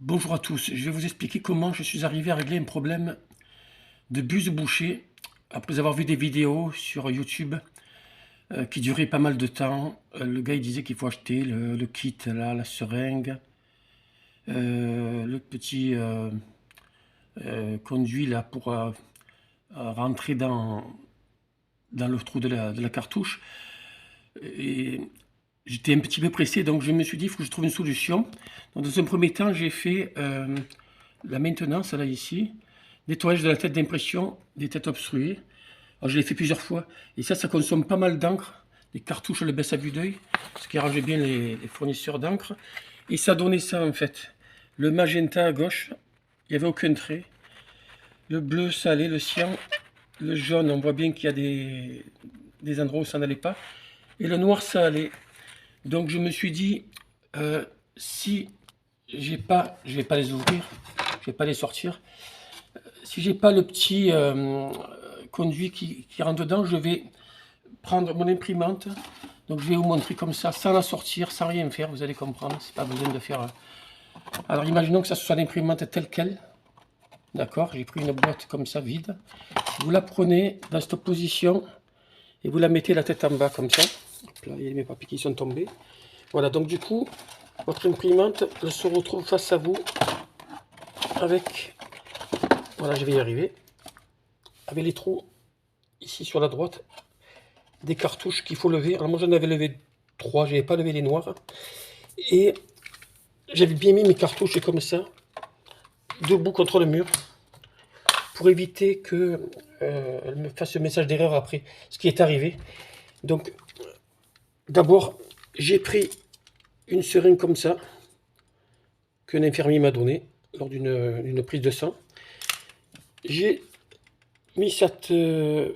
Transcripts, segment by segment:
Bonjour à tous, je vais vous expliquer comment je suis arrivé à régler un problème de buse bouchée après avoir vu des vidéos sur YouTube qui duraient pas mal de temps. Le gars il disait qu'il faut acheter le kit, là, la seringue, le petit conduit là pour rentrer dans le trou de la cartouche. Et j'étais un petit peu pressé, donc je me suis dit il faut que je trouve une solution. Donc, dans un premier temps, j'ai fait la maintenance, là, ici, nettoyage de la tête d'impression, des têtes obstruées. Alors, je l'ai fait plusieurs fois, et ça consomme pas mal d'encre. Les cartouches le baissent à vue d'œil, ce qui arrangeait bien les fournisseurs d'encre. Et ça donnait ça, en fait. Le magenta à gauche, il n'y avait aucun trait. Le bleu, ça allait, le cyan. Le jaune, on voit bien qu'il y a des endroits où ça n'allait pas. Et le noir, ça allait. Donc, je me suis dit, si je vais pas les ouvrir, je vais pas les sortir. Si j'ai pas le petit conduit qui rentre dedans, je vais prendre mon imprimante. Donc, je vais vous montrer comme ça, sans la sortir, sans rien faire. Vous allez comprendre. C'est pas besoin de faire. Alors, imaginons que ça soit l'imprimante telle quelle. D'accord. J'ai pris une boîte comme ça vide. Vous la prenez dans cette position et vous la mettez la tête en bas comme ça. Hop là, il y a mes papiers qui sont tombés. Voilà. Donc, du coup, votre imprimante, elle se retrouve face à vous avec, voilà, je vais y arriver, avec les trous ici sur la droite, des cartouches qu'il faut lever. Alors moi j'en avais levé 3, je n'avais pas levé les noirs, et j'avais bien mis mes cartouches comme ça, debout contre le mur, pour éviter que elle me fasse un message d'erreur après, ce qui est arrivé. Donc d'abord j'ai pris une seringue comme ça, qu'un infirmier m'a donné lors d'une prise de sang. J'ai mis ce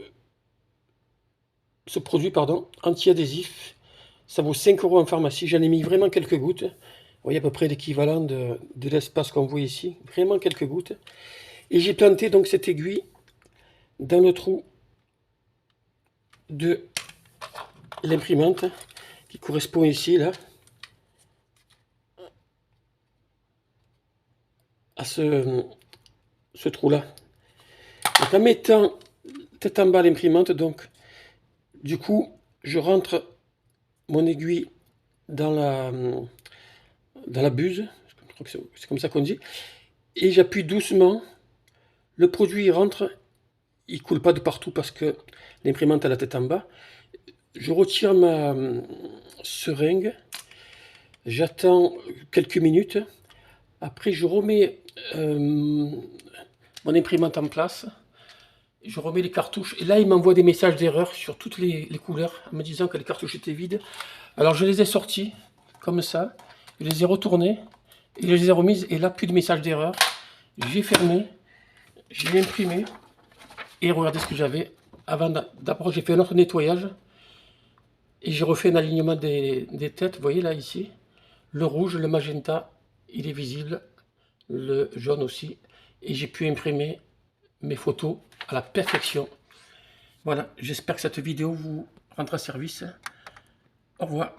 produit, pardon, anti-adhésif. Ça vaut 5 € en pharmacie. J'en ai mis vraiment quelques gouttes. Vous voyez à peu près l'équivalent de l'espace qu'on voit ici. Vraiment quelques gouttes. Et j'ai planté donc cette aiguille dans le trou de l'imprimante qui correspond ici, là, à ce trou-là. Donc en mettant tête en bas l'imprimante, donc du coup, je rentre mon aiguille dans la buse, je crois que c'est comme ça qu'on dit, et j'appuie doucement, le produit rentre, il coule pas de partout parce que l'imprimante a la tête en bas. Je retire ma seringue, j'attends quelques minutes, après je remets mon imprimante en place, je remets les cartouches, et là il m'envoie des messages d'erreur sur toutes les couleurs, en me disant que les cartouches étaient vides. Alors je les ai sorties, comme ça, je les ai retournées, et je les ai remises, et là plus de messages d'erreur. J'ai fermé, j'ai imprimé, et regardez ce que j'avais. D'abord j'ai fait un autre nettoyage, et j'ai refait un alignement des têtes, vous voyez là ici, le rouge, le magenta, il est visible, le jaune aussi, et j'ai pu imprimer mes photos à la perfection. Voilà, j'espère que cette vidéo vous rendra service. Au revoir.